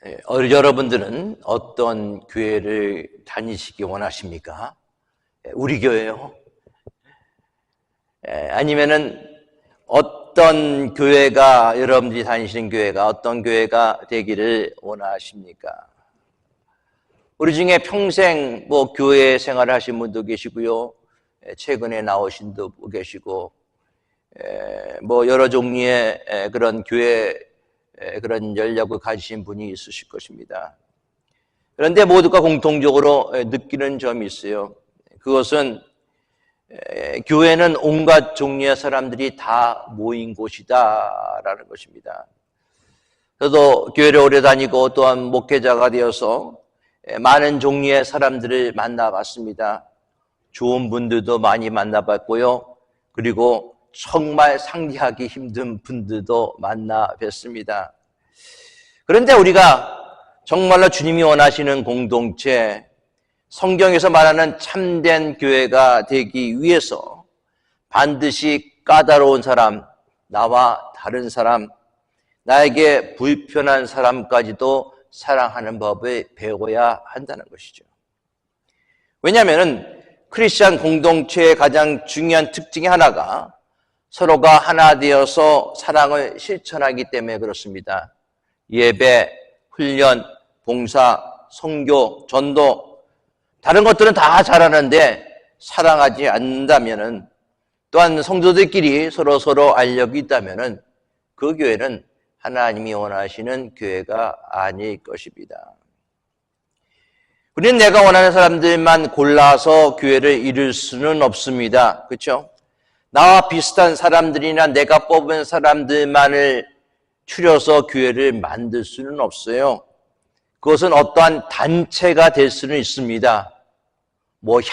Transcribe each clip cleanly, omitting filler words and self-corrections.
여러분들은 어떤 교회를 다니시기 원하십니까? 우리 교회요? 아니면은 어떤 교회가, 여러분들이 다니시는 교회가 어떤 교회가 되기를 원하십니까? 우리 중에 평생 교회 생활을 하신 분도 계시고요, 최근에 나오신 분도 계시고, 여러 종류의 그런 교회 그런 전략을 가지신 분이 있으실 것입니다. 그런데 모두가 공통적으로 느끼는 점이 있어요. 그것은 교회는 온갖 종류의 사람들이 다 모인 곳이다라는 것입니다. 저도 교회를 오래 다니고 또한 목회자가 되어서 많은 종류의 사람들을 만나봤습니다. 좋은 분들도 많이 만나봤고요, 그리고 정말 상대하기 힘든 분들도 만나 뵀습니다. 그런데 우리가 정말로 주님이 원하시는 공동체, 성경에서 말하는 참된 교회가 되기 위해서 반드시 까다로운 사람, 나와 다른 사람, 나에게 불편한 사람까지도 사랑하는 법을 배워야 한다는 것이죠. 왜냐하면 크리스찬 공동체의 가장 중요한 특징이 하나가 서로가 하나 되어서 사랑을 실천하기 때문에 그렇습니다. 예배, 훈련, 봉사, 선교, 전도, 다른 것들은 다 잘하는데 사랑하지 않는다면은, 또한 성도들끼리 서로 알력이 있다면은 그 교회는 하나님이 원하시는 교회가 아닐 것입니다. 우리는 내가 원하는 사람들만 골라서 교회를 이룰 수는 없습니다. 그렇죠? 나와 비슷한 사람들이나 내가 뽑은 사람들만을 추려서 교회를 만들 수는 없어요. 그것은 어떠한 단체가 될 수는 있습니다.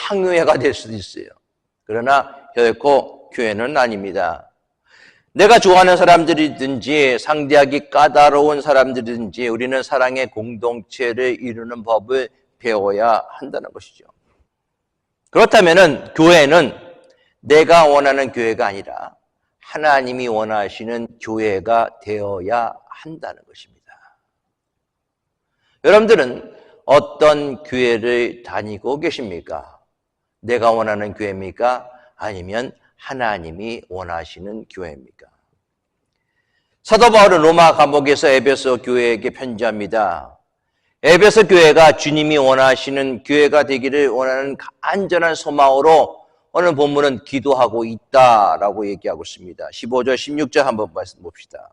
향유회가 될 수도 있어요. 그러나 결코 교회는 아닙니다. 내가 좋아하는 사람들이든지 상대하기 까다로운 사람들이든지 우리는 사랑의 공동체를 이루는 법을 배워야 한다는 것이죠. 그렇다면 교회는 내가 원하는 교회가 아니라 하나님이 원하시는 교회가 되어야 한다는 것입니다. 여러분들은 어떤 교회를 다니고 계십니까? 내가 원하는 교회입니까? 아니면 하나님이 원하시는 교회입니까? 사도 바울은 로마 감옥에서 에베소 교회에게 편지합니다. 에베소 교회가 주님이 원하시는 교회가 되기를 원하는 안전한 소망으로 오늘 본문은 기도하고 있다라고 얘기하고 있습니다. 15절, 16절 한번 말씀 봅시다.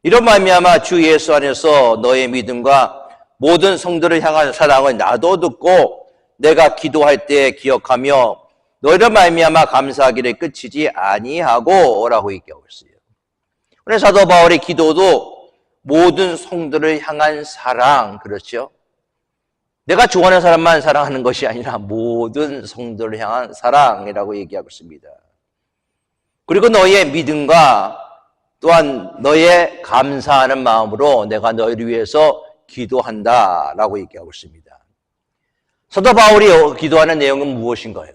이런 말미암아 주 예수 안에서 너의 믿음과 모든 성도를 향한 사랑을 나도 듣고 내가 기도할 때 기억하며 너희를 말미암아 감사하기를 끝이지 아니하고 라고 얘기하고 있어요. 오늘 사도 바울의 기도도 모든 성도를 향한 사랑, 그렇죠? 내가 좋아하는 사람만 사랑하는 것이 아니라 모든 성도를 향한 사랑이라고 얘기하고 있습니다. 그리고 너의 믿음과 또한 너의 감사하는 마음으로 내가 너희를 위해서 기도한다라고 얘기하고 있습니다. 사도 바울이 기도하는 내용은 무엇인가요?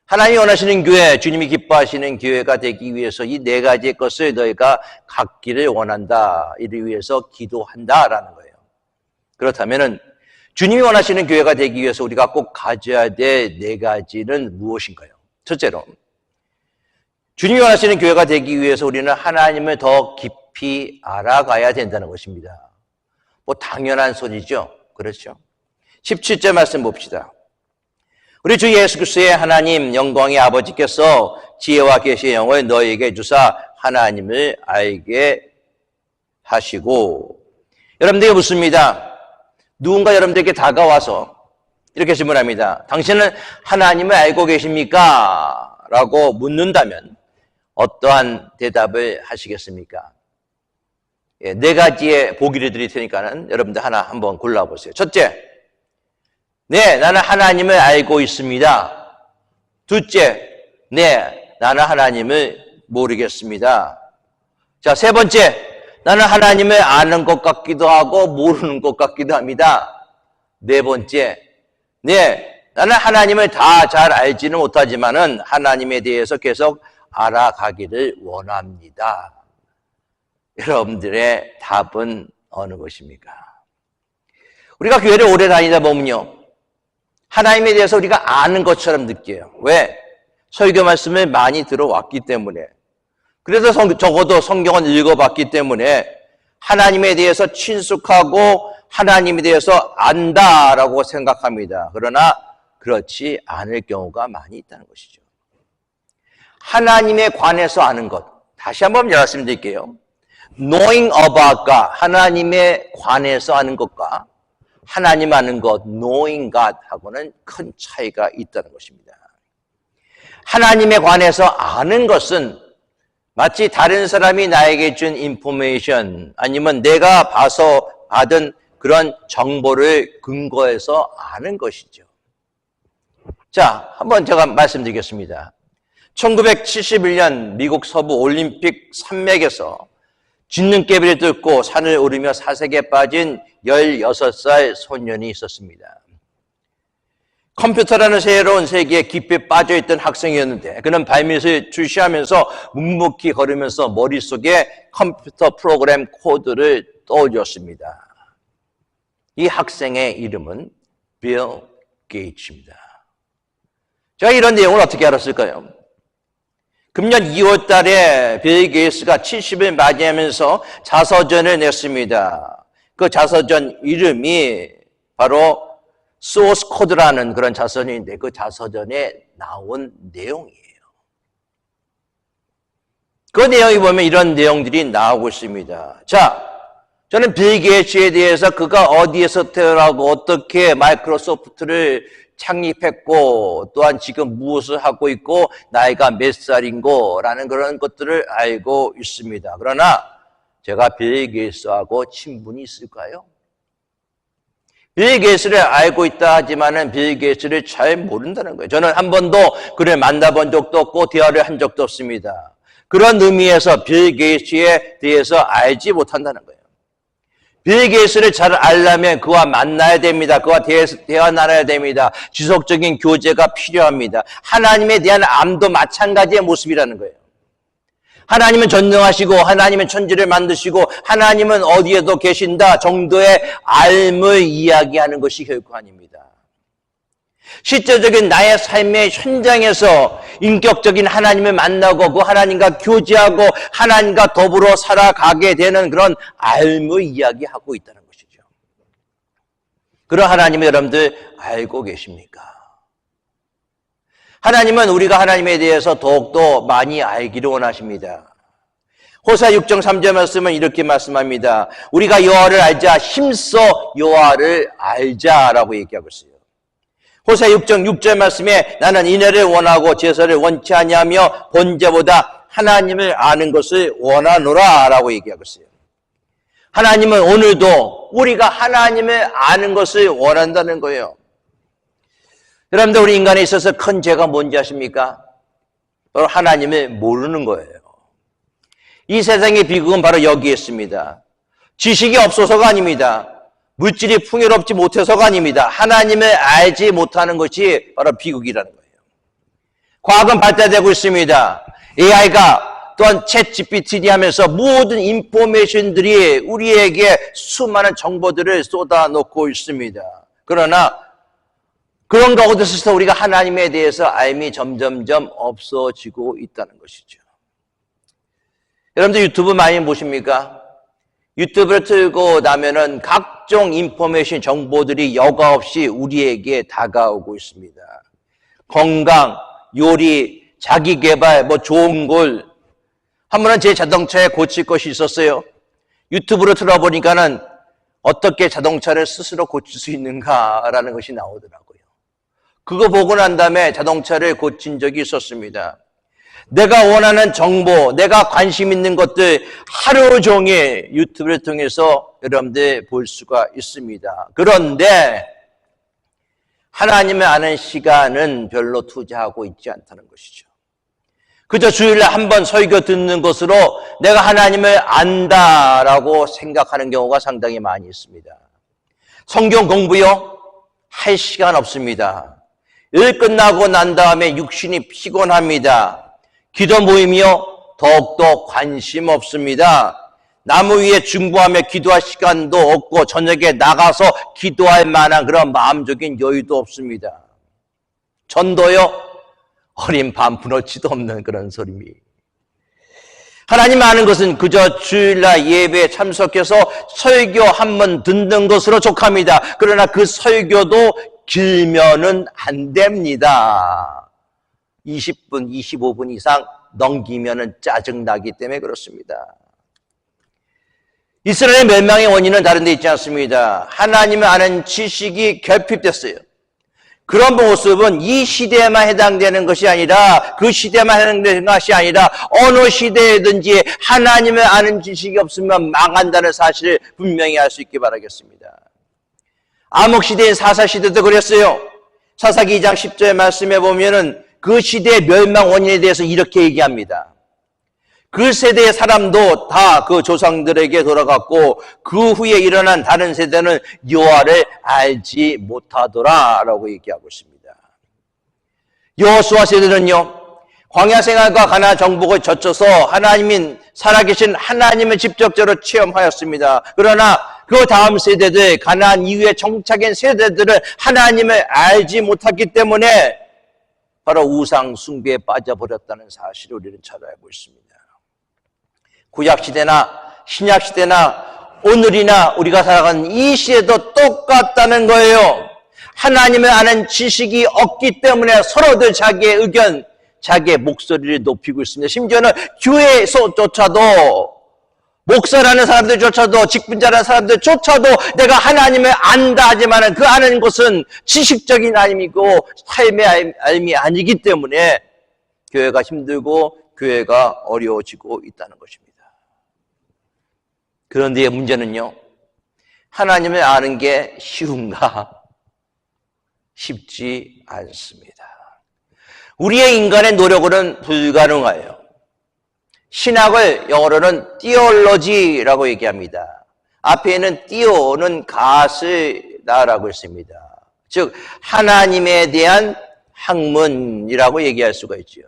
하나님이 원하시는 교회, 주님이 기뻐하시는 교회가 되기 위해서 이 네 가지의 것을 너희가 갖기를 원한다, 이를 위해서 기도한다라는 거예요. 그렇다면 주님이 원하시는 교회가 되기 위해서 우리가 꼭 가져야 될 네 가지는 무엇인가요? 첫째로, 주님이 원하시는 교회가 되기 위해서 우리는 하나님을 더 깊이 알아가야 된다는 것입니다. 당연한 소리죠. 그렇죠? 17절 말씀 봅시다. 우리 주 예수 그리스도의 하나님 영광의 아버지께서 지혜와 계시의 영을 너희에게 주사 하나님을 알게 하시고. 여러분들에게 묻습니다. 누군가 여러분들에게 다가와서 이렇게 질문합니다. 당신은 하나님을 알고 계십니까? 라고 묻는다면 어떠한 대답을 하시겠습니까? 네 가지의 보기를 드릴 테니까는 여러분들 하나 한번 골라보세요. 첫째, 네, 나는 하나님을 알고 있습니다. 둘째, 네, 나는 하나님을 모르겠습니다. 자, 세 번째, 나는 하나님을 아는 것 같기도 하고 모르는 것 같기도 합니다. 네 번째, 네, 나는 하나님을 다 잘 알지는 못하지만은 하나님에 대해서 계속 알아가기를 원합니다. 여러분들의 답은 어느 것입니까? 우리가 교회를 오래 다니다 보면요, 하나님에 대해서 우리가 아는 것처럼 느껴요. 왜? 설교 말씀을 많이 들어왔기 때문에. 그래서 적어도 성경은 읽어봤기 때문에 하나님에 대해서 친숙하고 하나님에 대해서 안다라고 생각합니다. 그러나 그렇지 않을 경우가 많이 있다는 것이죠. 하나님에 관해서 아는 것, 다시 한번 말씀드릴게요. Knowing about God, 하나님에 관해서 아는 것과 하나님 아는 것, knowing God 하고는 큰 차이가 있다는 것입니다. 하나님에 관해서 아는 것은 마치 다른 사람이 나에게 준 인포메이션 아니면 내가 봐서 받은 그런 정보를 근거해서 아는 것이죠. 자, 한번 제가 말씀드리겠습니다. 1971년 미국 서부 올림픽 산맥에서 진눈깨비를 뚫고 산을 오르며 사색에 빠진 16살 소년이 있었습니다. 컴퓨터라는 새로운 세계에 깊이 빠져있던 학생이었는데 그는 발밑을 주시하면서 묵묵히 걸으면서 머릿속에 컴퓨터 프로그램 코드를 떠올렸습니다. 이 학생의 이름은 빌 게이츠입니다. 제가 이런 내용을 어떻게 알았을까요? 금년 2월 달에 빌 게이츠가 70을 맞이하면서 자서전을 냈습니다. 그 자서전 이름이 바로 소스 코드라는 그런 자서전인데 그 자서전에 나온 내용이에요. 그 내용이 보면 이런 내용들이 나오고 있습니다. 자, 저는 빌 게이츠에 대해서 그가 어디에서 태어나고 어떻게 마이크로소프트를 창립했고 또한 지금 무엇을 하고 있고 나이가 몇 살인고 라는 그런 것들을 알고 있습니다. 그러나 제가 빌 게이츠하고 친분이 있을까요? 빌 게이츠를 알고 있다 하지만은 빌 게이츠를 잘 모른다는 거예요. 저는 한 번도 그를 만나본 적도 없고 대화를 한 적도 없습니다. 그런 의미에서 빌 게이츠에 대해서 알지 못한다는 거예요. 빌 게이츠를 잘 알려면 그와 만나야 됩니다. 그와 대화 나눠야 됩니다. 지속적인 교제가 필요합니다. 하나님에 대한 암도 마찬가지의 모습이라는 거예요. 하나님은 전능하시고 하나님은 천지를 만드시고 하나님은 어디에도 계신다 정도의 알을 이야기하는 것이 결코 아닙니다. 실제적인 나의 삶의 현장에서 인격적인 하나님을 만나고 그 하나님과 교제하고 하나님과 더불어 살아가게 되는 그런 알을 이야기하고 있다는 것이죠. 그런 하나님을 여러분들 알고 계십니까? 하나님은 우리가 하나님에 대해서 더욱더 많이 알기를 원하십니다. 호세아 6장 3절 말씀은 이렇게 말씀합니다. 우리가 여호와를 알자, 힘써 여호와를 알자라고 얘기하고 있어요. 호세아 6장 6절 말씀에 나는 인애를 원하고 제사를 원치 아니하며 번제보다 하나님을 아는 것을 원하노라 라고 얘기하고 있어요. 하나님은 오늘도 우리가 하나님을 아는 것을 원한다는 거예요. 여러분들 우리 인간에 있어서 큰 죄가 뭔지 아십니까? 바로 하나님을 모르는 거예요. 이 세상의 비극은 바로 여기에 있습니다. 지식이 없어서가 아닙니다. 물질이 풍요롭지 못해서가 아닙니다. 하나님을 알지 못하는 것이 바로 비극이라는 거예요. 과학은 발달되고 있습니다. AI가 또한 챗 GPT 하면서 모든 인포메이션들이 우리에게 수많은 정보들을 쏟아놓고 있습니다. 그러나 그런 가운데서 우리가 하나님에 대해서 알미 점점점 없어지고 있다는 것이죠. 여러분들 유튜브 많이 보십니까? 유튜브를 틀고 나면은 각종 인포메이션 정보들이 여과 없이 우리에게 다가오고 있습니다. 건강, 요리, 자기개발, 좋은 걸. 한 번은 제 자동차에 고칠 것이 있었어요. 유튜브로 틀어보니까는 어떻게 자동차를 스스로 고칠 수 있는가라는 것이 나오더라고요. 그거 보고 난 다음에 자동차를 고친 적이 있었습니다. 내가 원하는 정보, 내가 관심 있는 것들 하루 종일 유튜브를 통해서 여러분들 볼 수가 있습니다. 그런데 하나님을 아는 시간은 별로 투자하고 있지 않다는 것이죠. 그저 주일날 한 번 설교 듣는 것으로 내가 하나님을 안다라고 생각하는 경우가 상당히 많이 있습니다. 성경 공부요? 할 시간 없습니다. 일 끝나고 난 다음에 육신이 피곤합니다. 기도 모임이요? 더욱더 관심 없습니다. 나무 위에 중보하며 기도할 시간도 없고 저녁에 나가서 기도할 만한 그런 마음적인 여유도 없습니다. 전도요? 어린 반푼어치도 없는 그런 소리미. 하나님 아는 것은 그저 주일날 예배에 참석해서 설교 한 번 듣는 것으로 족합니다. 그러나 그 설교도 길면은 안 됩니다. 20분, 25분 이상 넘기면은 짜증나기 때문에 그렇습니다. 이스라엘의 멸망의 원인은 다른 데 있지 않습니다. 하나님을 아는 지식이 결핍됐어요. 그런 모습은 이 시대에만 해당되는 것이 아니라 그 시대에만 해당되는 것이 아니라 어느 시대에든지 하나님을 아는 지식이 없으면 망한다는 사실을 분명히 알 수 있기 바라겠습니다. 암흑시대인 사사시대도 그랬어요. 사사기 2장 10절 말씀에 보면은 그 시대의 멸망 원인에 대해서 이렇게 얘기합니다. 그 세대의 사람도 다 그 조상들에게 돌아갔고 그 후에 일어난 다른 세대는 여호와를 알지 못하더라라고 얘기하고 있습니다. 여호수아 세대는요, 광야 생활과 가나안 정복을 거쳐서 하나님인 살아계신 하나님을 직접적으로 체험하였습니다. 그러나 그 다음 세대들, 가나안 이후에 정착한 세대들은 하나님을 알지 못했기 때문에 바로 우상 숭배에 빠져버렸다는 사실을 우리는 잘 알고 있습니다. 구약시대나 신약시대나 오늘이나 우리가 살아가는 이 시대도 똑같다는 거예요. 하나님을 아는 지식이 없기 때문에 서로들 자기의 의견, 자기의 목소리를 높이고 있습니다. 심지어는 교회에서조차도 목사라는 사람들조차도 직분자라는 사람들조차도 내가 하나님을 안다 하지만 그 아는 것은 지식적인 알미고 삶의 알미 아니기 때문에 교회가 힘들고 교회가 어려워지고 있다는 것입니다. 그런데 문제는요, 하나님을 아는 게 쉬운가? 쉽지 않습니다. 우리의 인간의 노력으로는 불가능해요. 신학을 영어로는 theology라고 얘기합니다. 앞에 있는 theo는 가스다라고 했습니다. 즉 하나님에 대한 학문이라고 얘기할 수가 있죠.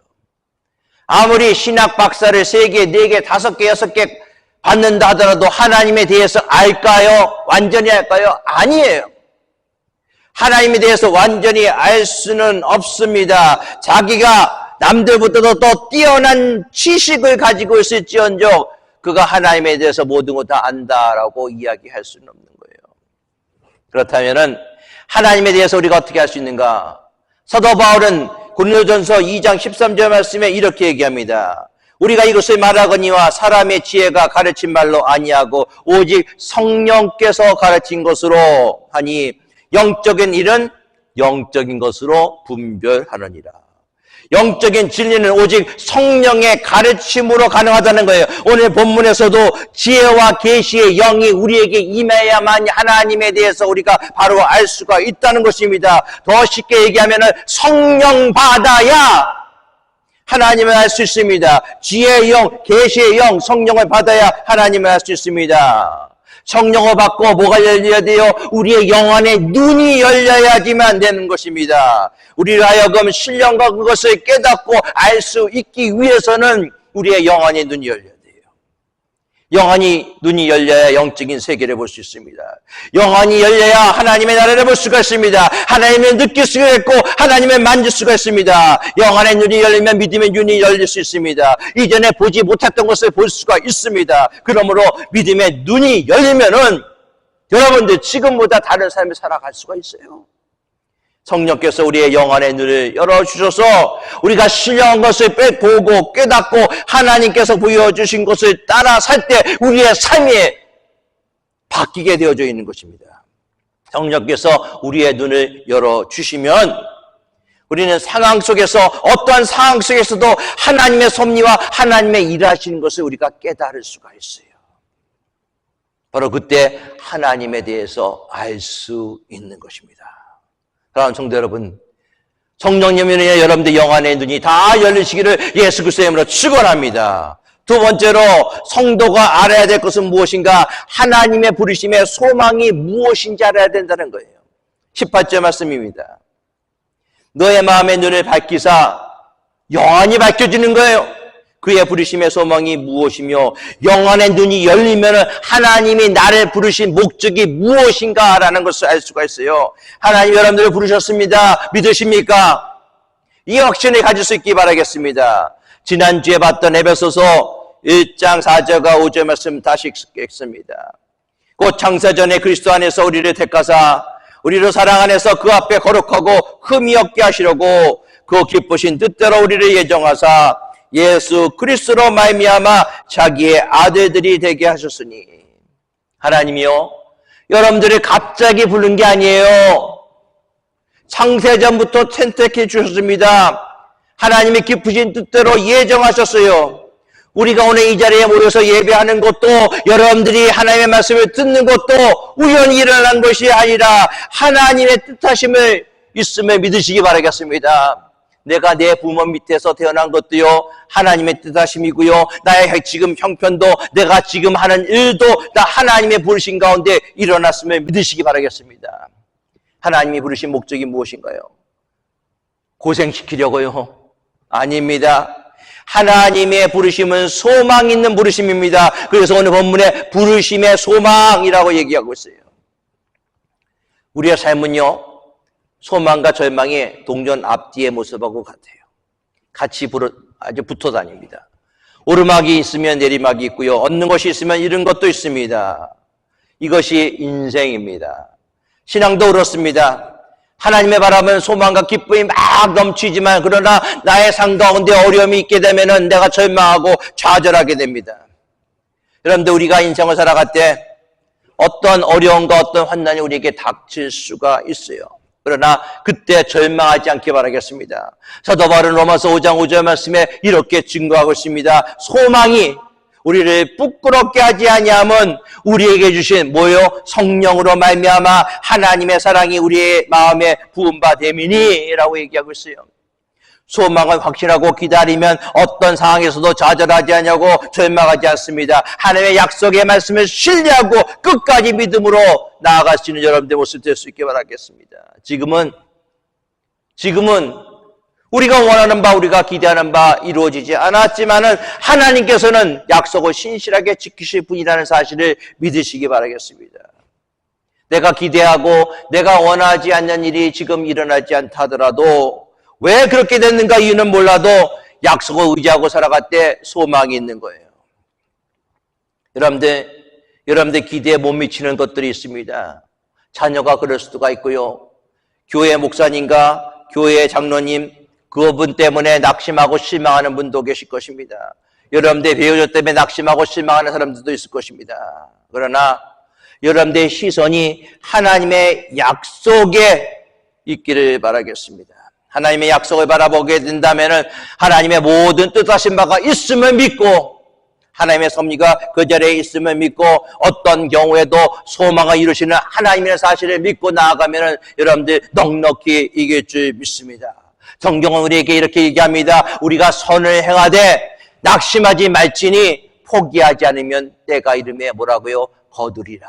아무리 신학 박사를 3개, 4개, 5개, 6개 받는다 하더라도 하나님에 대해서 알까요? 완전히 알까요? 아니에요. 하나님에 대해서 완전히 알 수는 없습니다. 자기가 남들보다도 더 뛰어난 지식을 가지고 있을지언정 그가 하나님에 대해서 모든 것 다 안다라고 이야기할 수는 없는 거예요. 그렇다면은 하나님에 대해서 우리가 어떻게 할 수 있는가? 사도 바울은 고린도전서 2장 13절 말씀에 이렇게 얘기합니다. 우리가 이것을 말하거니와 사람의 지혜가 가르친 말로 아니하고 오직 성령께서 가르친 것으로 하니 영적인 일은 영적인 것으로 분별하느니라. 영적인 진리는 오직 성령의 가르침으로 가능하다는 거예요. 오늘 본문에서도 지혜와 계시의 영이 우리에게 임해야만 하나님에 대해서 우리가 바로 알 수가 있다는 것입니다. 더 쉽게 얘기하면 성령 받아야 하나님을 알 수 있습니다. 지혜의 영, 계시의 영, 성령을 받아야 하나님을 알 수 있습니다. 성령을 받고 뭐가 열려야 돼요? 우리의 영안의 눈이 열려야지만 되는 것입니다. 우리를 하여금 신령과 그것을 깨닫고 알 수 있기 위해서는 우리의 영안의 눈이 열려야 돼요. 영안이 눈이 열려야 영적인 세계를 볼 수 있습니다. 영안이 열려야 하나님의 나라를 볼 수가 있습니다. 하나님을 느낄 수가 있고 하나님을 만질 수가 있습니다. 영안의 눈이 열리면 믿음의 눈이 열릴 수 있습니다. 이전에 보지 못했던 것을 볼 수가 있습니다. 그러므로 믿음의 눈이 열리면은 여러분들 지금보다 다른 삶을 살아갈 수가 있어요. 성령께서 우리의 영안의 눈을 열어주셔서 우리가 신령한 것을 보고 깨닫고 하나님께서 보여주신 것을 따라 살 때 우리의 삶이 바뀌게 되어져 있는 것입니다. 성령께서 우리의 눈을 열어주시면 우리는 상황 속에서 어떠한 상황 속에서도 하나님의 섭리와 하나님의 일하시는 것을 우리가 깨달을 수가 있어요. 바로 그때 하나님에 대해서 알 수 있는 것입니다. 사랑하는 성도 여러분, 성령님이 여러분들 영안의 눈이 다 열리시기를 예수 그리스도의 이름으로 축원합니다. 두 번째로 성도가 알아야 될 것은 무엇인가? 하나님의 부르심의 소망이 무엇인지 알아야 된다는 거예요. 18절 말씀입니다. 너의 마음의 눈을 밝히사 영안이 밝혀지는 거예요. 그의 부르심의 소망이 무엇이며 영안의 눈이 열리면 하나님이 나를 부르신 목적이 무엇인가라는 것을 알 수가 있어요. 하나님 여러분들을 부르셨습니다. 믿으십니까? 이 확신을 가질 수 있기 바라겠습니다. 지난주에 봤던 에베소서 1장 4절과 5절 말씀 다시 읽습니다. 곧 창세전에 그리스도 안에서 우리를 택하사 우리로 사랑 안에서 그 앞에 거룩하고 흠이 없게 하시려고 그 기쁘신 뜻대로 우리를 예정하사 예수 그리스도로 말미암아 자기의 아들들이 되게 하셨으니. 하나님이요, 여러분들을 갑자기 부른 게 아니에요. 창세전부터 선택해 주셨습니다. 하나님의 기쁘신 뜻대로 예정하셨어요. 우리가 오늘 이 자리에 모여서 예배하는 것도, 여러분들이 하나님의 말씀을 듣는 것도 우연히 일어난 것이 아니라 하나님의 뜻하심을 있음을 믿으시기 바라겠습니다. 내가 내 부모 밑에서 태어난 것도요, 하나님의 뜻하심이고요, 나의 지금 형편도, 내가 지금 하는 일도 다 하나님의 부르심 가운데 일어났음을 믿으시기 바라겠습니다. 하나님이 부르신 목적이 무엇인가요? 고생시키려고요? 아닙니다. 하나님의 부르심은 소망 있는 부르심입니다. 그래서 오늘 본문에 부르심의 소망이라고 얘기하고 있어요. 우리의 삶은요, 소망과 절망이 동전 앞뒤의 모습하고 같아요. 같이 아주 붙어 다닙니다. 오르막이 있으면 내리막이 있고요, 얻는 것이 있으면 잃은 것도 있습니다. 이것이 인생입니다. 신앙도 그렇습니다. 하나님의 바람은 소망과 기쁨이 막 넘치지만, 그러나 나의 삶 가운데 어려움이 있게 되면은 내가 절망하고 좌절하게 됩니다. 여러분들, 우리가 인생을 살아갈 때 어떤 어려움과 어떤 환난이 우리에게 닥칠 수가 있어요. 그러나 그때 절망하지 않기 바라겠습니다. 사도 바울은 로마서 5장 5절 말씀에 이렇게 증거하고 있습니다. 소망이 우리를 부끄럽게 하지 아니함은 우리에게 주신 뭐요? 성령으로 말미암아 하나님의 사랑이 우리의 마음에 부은 바 됨이니라고 얘기하고 있어요. 소망을 확신하고 기다리면 어떤 상황에서도 좌절하지 않냐고 절망하지 않습니다. 하나님의 약속의 말씀을 신뢰하고 끝까지 믿음으로 나아갈 수 있는 여러분들의 모습 될 수 있게 바라겠습니다. 지금은 우리가 원하는 바, 우리가 기대하는 바 이루어지지 않았지만은 하나님께서는 약속을 신실하게 지키실 분이라는 사실을 믿으시기 바라겠습니다. 내가 기대하고 내가 원하지 않는 일이 지금 일어나지 않다 하더라도, 왜 그렇게 됐는가 이유는 몰라도 약속을 의지하고 살아갈 때 소망이 있는 거예요. 여러분들 기대에 못 미치는 것들이 있습니다. 자녀가 그럴 수가 있고요, 교회 목사님과 교회 장로님, 그분 때문에 낙심하고 실망하는 분도 계실 것입니다. 여러분들의 배우자 때문에 낙심하고 실망하는 사람들도 있을 것입니다. 그러나 여러분들의 시선이 하나님의 약속에 있기를 바라겠습니다. 하나님의 약속을 바라보게 된다면 하나님의 모든 뜻하신 바가 있음을 믿고, 하나님의 섭리가 그 자리에 있음을 믿고, 어떤 경우에도 소망을 이루시는 하나님의 사실을 믿고 나아가면 여러분들 넉넉히 이길 줄 믿습니다. 성경은 우리에게 이렇게 얘기합니다. 우리가 선을 행하되 낙심하지 말지니 포기하지 않으면 때가 이름에 뭐라고요? 거두리라.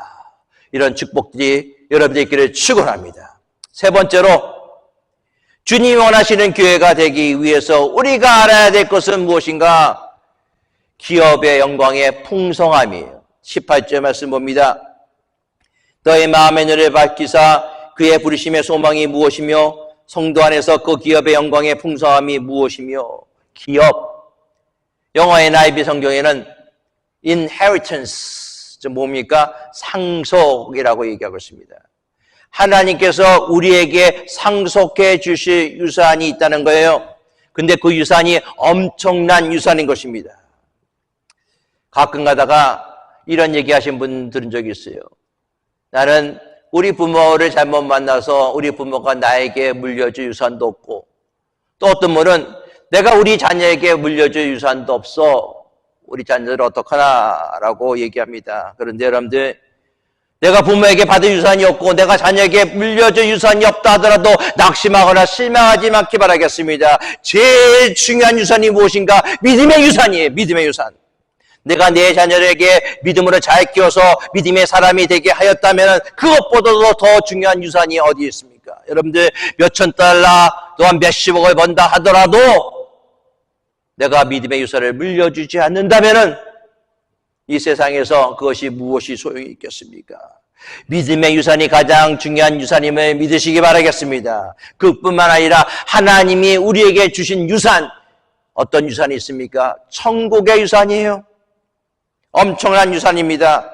이런 축복들이 여러분들의 길을 축원합니다. 세 번째로, 주님이 원하시는 교회가 되기 위해서 우리가 알아야 될 것은 무엇인가? 기업의 영광의 풍성함이에요. 18절 말씀 봅니다. 너의 마음의 눈을 밝히사 그의 부르심의 소망이 무엇이며 성도 안에서 그 기업의 영광의 풍성함이 무엇이며. 기업, 영어의 NIV 성경에는 inheritance, 뭡니까? 상속이라고 얘기하고 있습니다. 하나님께서 우리에게 상속해 주실 유산이 있다는 거예요. 근데 그 유산이 엄청난 유산인 것입니다. 가끔 가다가 이런 얘기 하신 분 들은 적이 있어요. 나는 우리 부모를 잘못 만나서 우리 부모가 나에게 물려줄 유산도 없고, 또 어떤 분은 내가 우리 자녀에게 물려줄 유산도 없어, 우리 자녀들 어떡하나라고 얘기합니다. 그런데 여러분들, 내가 부모에게 받은 유산이 없고 내가 자녀에게 물려줄 유산이 없다 하더라도 낙심하거나 실망하지 않기 바라겠습니다. 제일 중요한 유산이 무엇인가? 믿음의 유산이에요. 믿음의 유산. 내가 내 자녀에게 믿음으로 잘 키워서 믿음의 사람이 되게 하였다면 그것보다도 더 중요한 유산이 어디 있습니까? 여러분들, 몇천 달러 또한 몇십억을 번다 하더라도 내가 믿음의 유산을 물려주지 않는다면은 이 세상에서 그것이 무엇이 소용이 있겠습니까? 믿음의 유산이 가장 중요한 유산임을 믿으시기 바라겠습니다. 그뿐만 아니라 하나님이 우리에게 주신 유산, 어떤 유산이 있습니까? 천국의 유산이에요. 엄청난 유산입니다.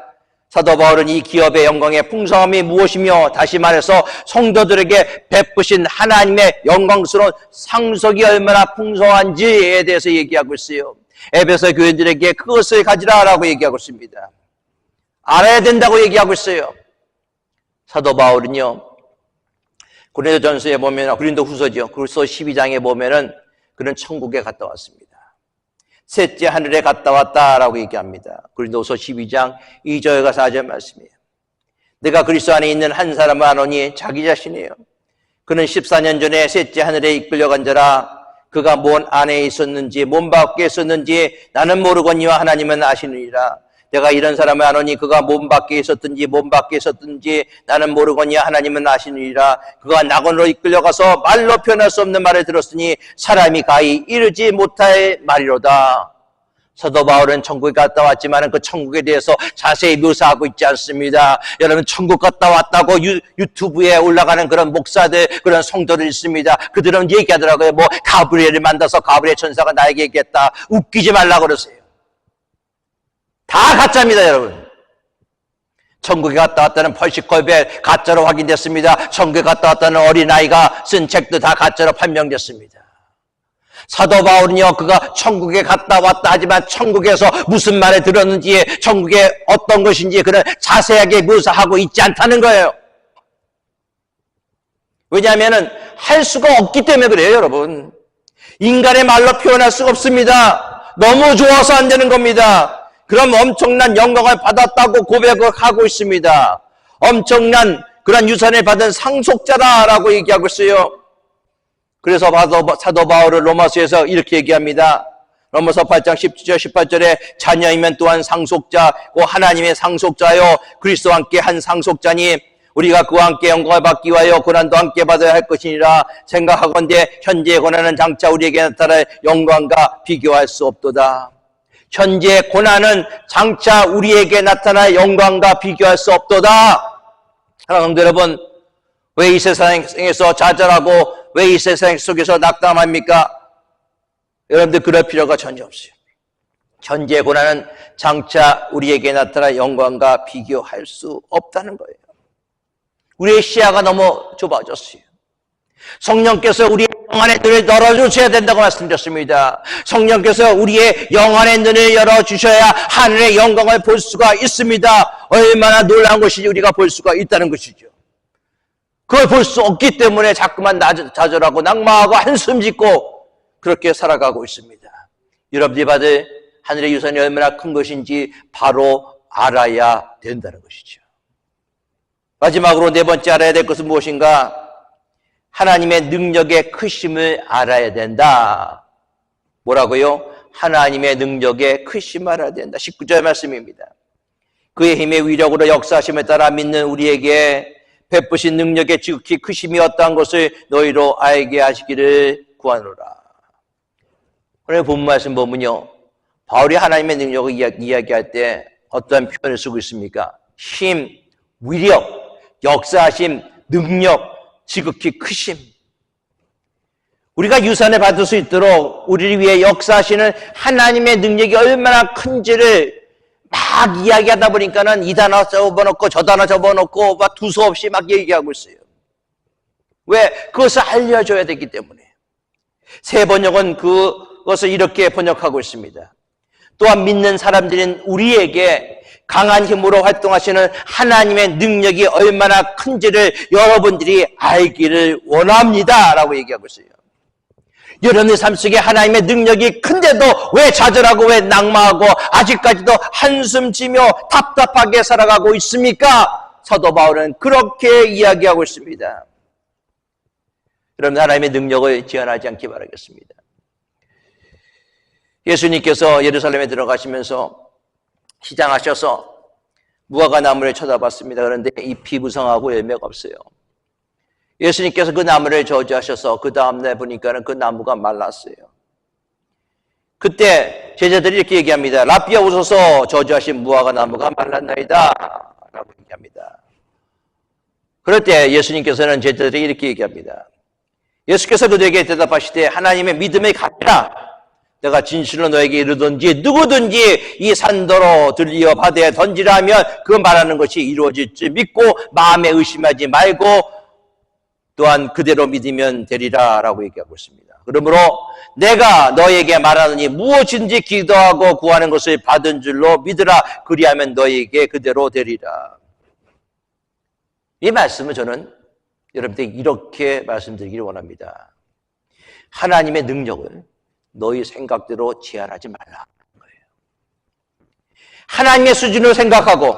사도 바울은 이 기업의 영광의 풍성함이 무엇이며, 다시 말해서 성도들에게 베푸신 하나님의 영광스러운 상속이 얼마나 풍성한지에 대해서 얘기하고 있어요. 에베소 교인들에게 그것을 가지라라고 얘기하고 있습니다. 알아야 된다고 얘기하고 있어요. 사도 바울은요, 고린도전서에 보면, 고린도후서죠, 고린도 12장에 보면은 그는 천국에 갔다 왔습니다. 셋째 하늘에 갔다 왔다라고 얘기합니다. 고린도후서 12장 2절과 4절 말씀이에요. 내가 그리스도 안에 있는 한 사람을 아노니 자기 자신이에요. 그는 14년 전에 셋째 하늘에 이끌려간 자라. 그가 뭔 안에 있었는지 뭔 밖에 있었는지 나는 모르거니와 하나님은 아시느니라. 내가 이런 사람을 아노니 그가 몸 밖에 있었든지 몸 밖에 있었든지 나는 모르거니와 하나님은 아시느니라. 그가 낙원으로 이끌려가서 말로 표현할 수 없는 말을 들었으니 사람이 가히 이르지 못할 말이로다. 사도 바울은 천국에 갔다 왔지만 그 천국에 대해서 자세히 묘사하고 있지 않습니다. 여러분, 천국 갔다 왔다고 유튜브에 올라가는 그런 목사들, 그런 성도들 있습니다. 그들은 얘기하더라고요. 뭐 가브리엘을 만나서 가브리엘 천사가 나에게 얘기했다. 웃기지 말라고 그러세요. 다 가짜입니다, 여러분. 천국에 갔다 왔다는 펄시콜벨 가짜로 확인됐습니다. 천국에 갔다 왔다는 어린아이가 쓴 책도 다 가짜로 판명됐습니다. 사도 바울은요, 그가 천국에 갔다 왔다 하지만 천국에서 무슨 말을 들었는지, 천국에 어떤 것인지 그는 자세하게 묘사하고 있지 않다는 거예요. 왜냐하면 할 수가 없기 때문에 그래요, 여러분. 인간의 말로 표현할 수가 없습니다. 너무 좋아서 안 되는 겁니다. 그럼 엄청난 영광을 받았다고 고백을 하고 있습니다. 엄청난 그런 유산을 받은 상속자라고 얘기하고 있어요. 그래서 사도 바울은 로마서에서 이렇게 얘기합니다. 로마서 8장 17절 18절에 자녀이면 또한 상속자고 하나님의 상속자요 그리스도와 함께 한 상속자니 우리가 그와 함께 영광을 받기 위하여 고난도 함께 받아야 할 것이니라. 생각하건대 현재의 고난은 장차 우리에게 나타날 영광과 비교할 수 없도다. 현재의 고난은 장차 우리에게 나타날 영광과 비교할 수 없도다. 사랑하는 여러분, 왜 이 세상에서 좌절하고 왜 이 세상 속에서 낙담합니까? 여러분들 그럴 필요가 전혀 없어요. 현재의 고난은 장차 우리에게 나타날 영광과 비교할 수 없다는 거예요. 우리의 시야가 너무 좁아졌어요. 성령께서 우리의 영안의 눈을 열어주셔야 된다고 말씀드렸습니다. 성령께서 우리의 영안의 눈을 열어주셔야 하늘의 영광을 볼 수가 있습니다. 얼마나 놀라운 것인지 우리가 볼 수가 있다는 것이죠. 그걸 볼 수 없기 때문에 자꾸만 좌절하고 낙마하고 한숨 짓고 그렇게 살아가고 있습니다. 여러분들이 받을 하늘의 유산이 얼마나 큰 것인지 바로 알아야 된다는 것이죠. 마지막으로 네 번째 알아야 될 것은 무엇인가? 하나님의 능력의 크심을 알아야 된다. 뭐라고요? 하나님의 능력의 크심을 알아야 된다. 19절 말씀입니다. 그의 힘의 위력으로 역사하심에 따라 믿는 우리에게 베푸신 능력의 지극히 크심이 어떠한 것을 너희로 알게 하시기를 구하노라. 오늘 본문 말씀 보면요, 바울이 하나님의 능력을 이야기할 때 어떠한 표현을 쓰고 있습니까? 힘, 위력, 역사하심, 능력, 지극히 크심. 우리가 유산을 받을 수 있도록 우리를 위해 역사하시는 하나님의 능력이 얼마나 큰지를 막 이야기하다 보니까는 이 단어 접어놓고 저 단어 접어놓고 막 두서없이 막 얘기하고 있어요. 왜? 그것을 알려줘야 되기 때문에. 새 번역은 그것을 이렇게 번역하고 있습니다. 또한 믿는 사람들인 우리에게 강한 힘으로 활동하시는 하나님의 능력이 얼마나 큰지를 여러분들이 알기를 원합니다 라고 얘기하고 있어요. 여러분의 삶 속에 하나님의 능력이 큰데도 왜 좌절하고 왜 낙마하고 아직까지도 한숨 지며 답답하게 살아가고 있습니까? 사도 바울은 그렇게 이야기하고 있습니다. 여러분, 하나님의 능력을 제한하지 않기 바라겠습니다. 예수님께서 예루살렘에 들어가시면서 시장하셔서 무화과 나무를 쳐다봤습니다. 그런데 잎이 무성하고 열매가 없어요. 예수님께서 그 나무를 저주하셔서 그 다음날 보니까는 그 나무가 말랐어요. 그때 제자들이 이렇게 얘기합니다. 랍비여오소서, 저주하신 무화과 나무가 말랐나이다 라고 얘기합니다. 그럴 때 예수님께서는 제자들에게 이렇게 얘기합니다. 예수께서 그들에게 대답하시되 하나님의 믿음에 갚라. 내가 진실로 너에게 이르든지 누구든지 이 산더러 들리어 바다에 던지라 하면 그 말하는 것이 이루어질 줄 믿고 마음에 의심하지 말고 또한 그대로 믿으면 되리라 라고 얘기하고 있습니다. 그러므로 내가 너에게 말하느니 무엇인지 기도하고 구하는 것을 받은 줄로 믿으라. 그리하면 너에게 그대로 되리라. 이 말씀을 저는 여러분들에게 이렇게 말씀드리기를 원합니다. 하나님의 능력을 너희 생각대로 제한하지 말라 거예요. 하나님의 수준으로 생각하고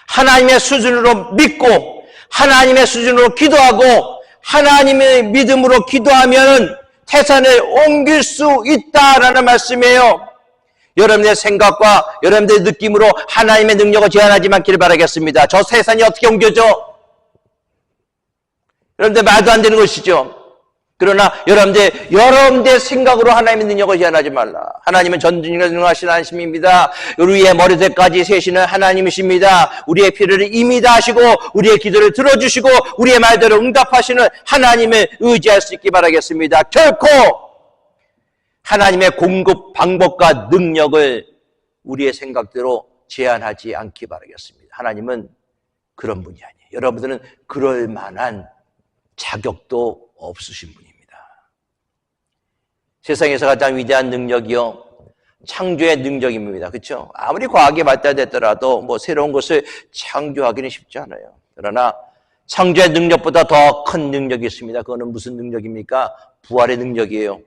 하나님의 수준으로 믿고 하나님의 수준으로 기도하고 하나님의 믿음으로 기도하면 태산을 옮길 수 있다라는 말씀이에요. 여러분의 생각과 여러분의 느낌으로 하나님의 능력을 제한하지 않기를 바라겠습니다. 저 태산이 어떻게 옮겨져? 여러분들 말도 안 되는 것이죠. 그러나 여러분들 생각으로 하나님의 능력을 제한하지 말라. 하나님은 전능하신 하나님입니다. 우리의 머리끝까지 세시는 하나님이십니다. 우리의 필요를 이미 다 하시고 우리의 기도를 들어주시고 우리의 말대로 응답하시는 하나님을 의지할 수 있기 바라겠습니다. 결코 하나님의 공급 방법과 능력을 우리의 생각대로 제한하지 않기 바라겠습니다. 하나님은 그런 분이 아니에요. 여러분들은 그럴 만한 자격도 없으신 분입니다. 세상에서 가장 위대한 능력이요, 창조의 능력입니다. 그렇죠? 아무리 과학이 발달됐더라도 새로운 것을 창조하기는 쉽지 않아요. 그러나 창조의 능력보다 더 큰 능력이 있습니다. 그거는 무슨 능력입니까? 부활의 능력이에요.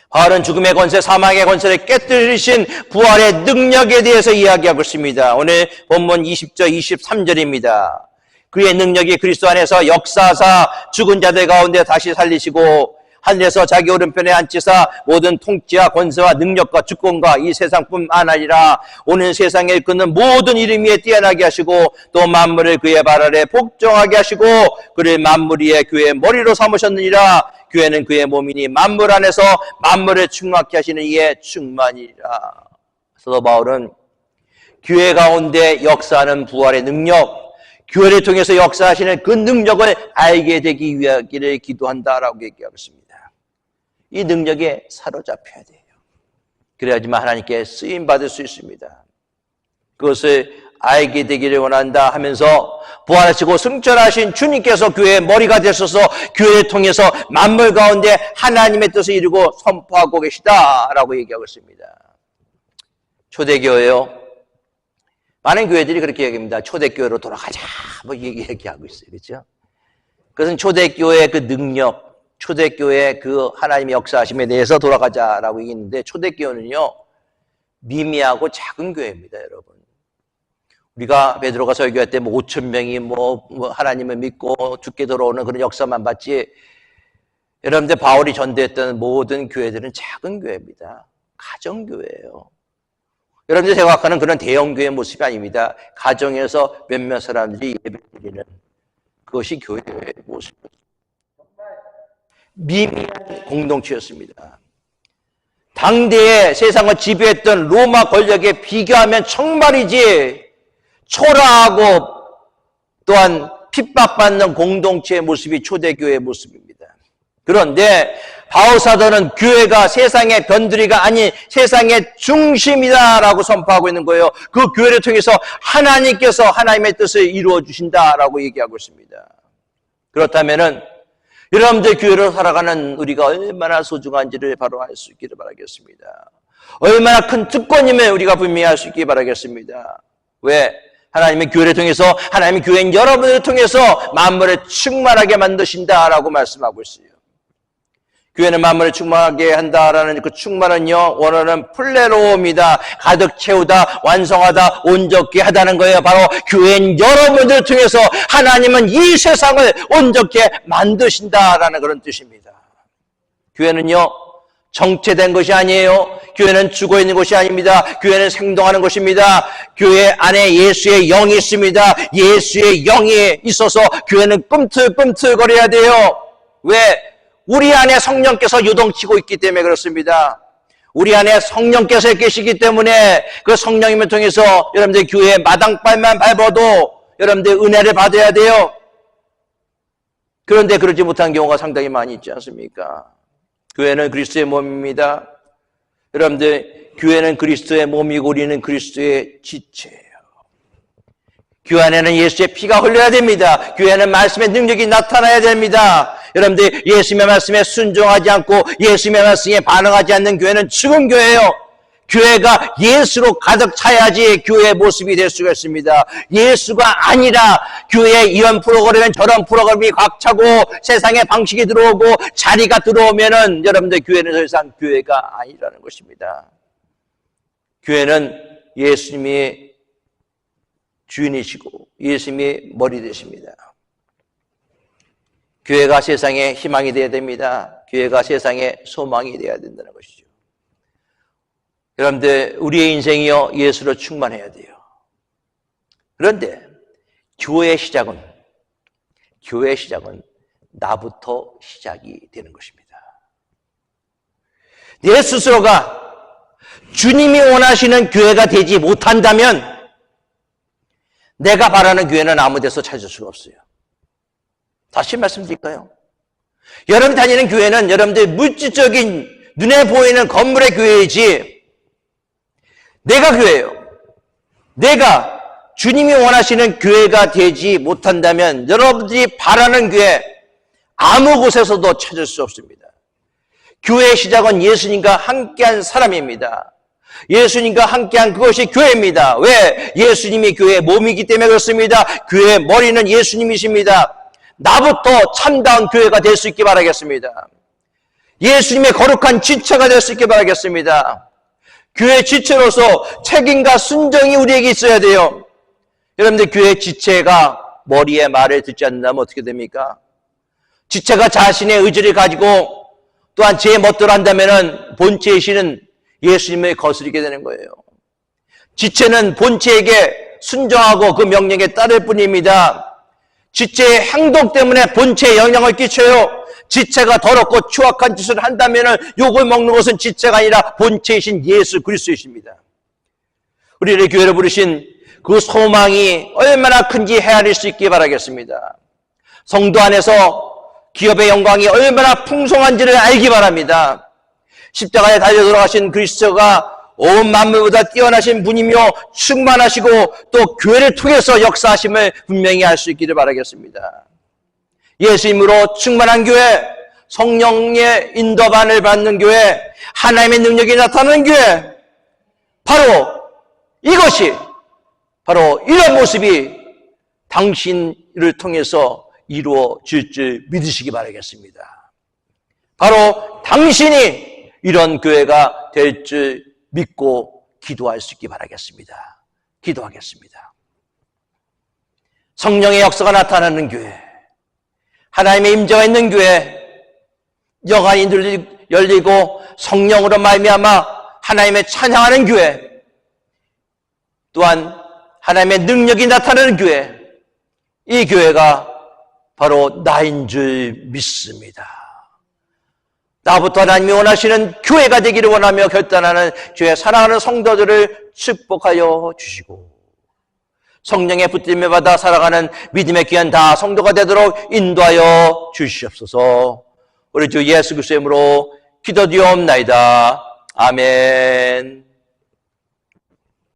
바울은 죽음의 권세, 사망의 권세를 깨뜨리신 부활의 능력에 대해서 이야기하고 있습니다. 오늘 본문 20절, 23절입니다. 그의 능력이 그리스도 안에서 역사하사 죽은 자들 가운데 다시 살리시고 하늘에서 자기 오른편에 앉히사 모든 통치와 권세와 능력과 주권과 이 세상뿐 아니라 오는 세상에 있는 모든 이름 위에 뛰어나게 하시고 또 만물을 그의 발 아래 복종하게 하시고 그를 만물 위에 교회의 머리로 삼으셨느니라. 교회는 그의 몸이니 만물 안에서 만물을 충만케 하시는 이의 충만이라. 사도 바울은 교회 가운데 역사하는 부활의 능력, 교회를 통해서 역사하시는 그 능력을 알게 되기 위하기를 기도한다라고 얘기하고 있습니다. 이 능력에 사로잡혀야 돼요. 그래야지만 하나님께 쓰임받을 수 있습니다. 그것을 알게 되기를 원한다 하면서 부활하시고 승천하신 주님께서 교회의 머리가 되셔서 교회를 통해서 만물 가운데 하나님의 뜻을 이루고 선포하고 계시다라고 얘기하고 있습니다. 초대교회요. 많은 교회들이 그렇게 얘기합니다. 초대교회로 돌아가자. 얘기하고 있어요. 그렇죠? 그것은 초대교회의 그 능력, 초대교회의 그 하나님의 역사하심에 대해서 돌아가자라고 얘기했는데 초대교회는요, 미미하고 작은 교회입니다, 여러분. 우리가 베드로가 설교할 때 5,000명이 하나님을 믿고 죽게 돌아오는 그런 역사만 봤지, 여러분들 바울이 전도했던 모든 교회들은 작은 교회입니다. 가정교회예요. 여러분들이 생각하는 그런 대형교회 모습이 아닙니다. 가정에서 몇몇 사람들이 예배드리는 그것이 교회의 모습입니다. 미미한 공동체였습니다. 당대에 세상을 지배했던 로마 권력에 비교하면 정말이지 초라하고 또한 핍박받는 공동체의 모습이 초대교회의 모습입니다. 그런데 바울사도는 교회가 세상의 변두리가 아닌 세상의 중심이다라고 선포하고 있는 거예요. 그 교회를 통해서 하나님께서 하나님의 뜻을 이루어 주신다라고 얘기하고 있습니다. 그렇다면은 여러분들 교회로 살아가는 우리가 얼마나 소중한지를 바로 알 수 있기를 바라겠습니다. 얼마나 큰 특권임을 우리가 분명히 알 수 있기를 바라겠습니다. 왜? 하나님의 교회를 통해서 하나님의 교회인 여러분을 통해서 만물을 충만하게 만드신다라고 말씀하고 있어요. 교회는 만물을 충만하게 한다라는 그 충만은요, 원어는 플레로입니다. 가득 채우다, 완성하다, 온전케 하다는 거예요. 바로 교회인 여러분들을 통해서 하나님은 이 세상을 온전케 만드신다라는 그런 뜻입니다. 교회는요, 정체된 것이 아니에요. 교회는 죽어있는 것이 아닙니다. 교회는 생동하는 것입니다. 교회 안에 예수의 영이 있습니다. 예수의 영이 있어서 교회는 꿈틀꿈틀거려야 돼요. 왜? 우리 안에 성령께서 요동치고 있기 때문에 그렇습니다. 우리 안에 성령께서 계시기 때문에 그 성령님을 통해서 여러분들 교회 마당발만 밟아도 여러분들 은혜를 받아야 돼요. 그런데 그러지 못한 경우가 상당히 많이 있지 않습니까? 교회는 그리스도의 몸입니다. 여러분들 교회는 그리스도의 몸이고 우리는 그리스도의 지체예요. 교회 안에는 예수의 피가 흘러야 됩니다. 교회는 말씀의 능력이 나타나야 됩니다. 여러분들 예수님의 말씀에 순종하지 않고 예수님의 말씀에 반응하지 않는 교회는 죽은 교회예요. 교회가 예수로 가득 차야지 교회의 모습이 될 수가 있습니다. 예수가 아니라 교회에 이런 프로그램 저런 프로그램이 꽉 차고 세상의 방식이 들어오고 자리가 들어오면은 여러분들 교회는 더 이상 교회가 아니라는 것입니다. 교회는 예수님이 주인이시고 예수님이 머리 되십니다. 교회가 세상의 희망이 되어야 됩니다. 교회가 세상의 소망이 되어야 된다는 것이죠. 여러분들 우리의 인생이요 예수로 충만해야 돼요. 그런데 교회의 시작은 나부터 시작이 되는 것입니다. 내 스스로가 주님이 원하시는 교회가 되지 못한다면 내가 바라는 교회는 아무 데서 찾을 수가 없어요. 다시 말씀드릴까요? 여러분 다니는 교회는 여러분들 물질적인 눈에 보이는 건물의 교회이지 내가 교회예요. 내가 주님이 원하시는 교회가 되지 못한다면 여러분들이 바라는 교회 아무 곳에서도 찾을 수 없습니다. 교회의 시작은 예수님과 함께한 사람입니다. 예수님과 함께한 그것이 교회입니다. 왜? 예수님이 교회의 몸이기 때문에 그렇습니다. 교회의 머리는 예수님이십니다. 나부터 참다운 교회가 될 수 있게 바라겠습니다. 예수님의 거룩한 지체가 될 수 있게 바라겠습니다. 교회 지체로서 책임과 순정이 우리에게 있어야 돼요. 여러분들 교회 지체가 머리의 말을 듣지 않는다면 어떻게 됩니까? 지체가 자신의 의지를 가지고 또한 제 멋대로 한다면 본체이시는 예수님을 거스르게 되는 거예요. 지체는 본체에게 순종하고 그 명령에 따를 뿐입니다. 지체의 행동 때문에 본체에 영향을 끼쳐요. 지체가 더럽고 추악한 짓을 한다면 욕을 먹는 것은 지체가 아니라 본체이신 예수 그리스도이십니다. 우리를 교회로 부르신 그 소망이 얼마나 큰지 헤아릴 수 있게 바라겠습니다. 성도 안에서 기업의 영광이 얼마나 풍성한지를 알기 바랍니다. 십자가에 달려 돌아가신 그리스도가 온 만물보다 뛰어나신 분이며 충만하시고 또 교회를 통해서 역사하심을 분명히 알 수 있기를 바라겠습니다. 예수님으로 충만한 교회, 성령의 인도반을 받는 교회, 하나님의 능력이 나타나는 교회, 바로 이것이 바로 이런 모습이 당신을 통해서 이루어질 줄 믿으시기 바라겠습니다. 바로 당신이 이런 교회가 될 줄 믿고 기도할 수 있기 바라겠습니다. 기도하겠습니다. 성령의 역사가 나타나는 교회, 하나님의 임재가 있는 교회, 영안이 열리고 성령으로 말미암아 하나님의 찬양하는 교회, 또한 하나님의 능력이 나타나는 교회, 이 교회가 바로 나인 줄 믿습니다. 나부터 하나님이 원하시는 교회가 되기를 원하며 결단하는 주의 사랑하는 성도들을 축복하여 주시고 성령의 붙들림을 받아 살아가는 믿음의 귀한 다 성도가 되도록 인도하여 주시옵소서. 우리 주 예수 그리스도의 이름으로 기도드리옵나이다. 아멘.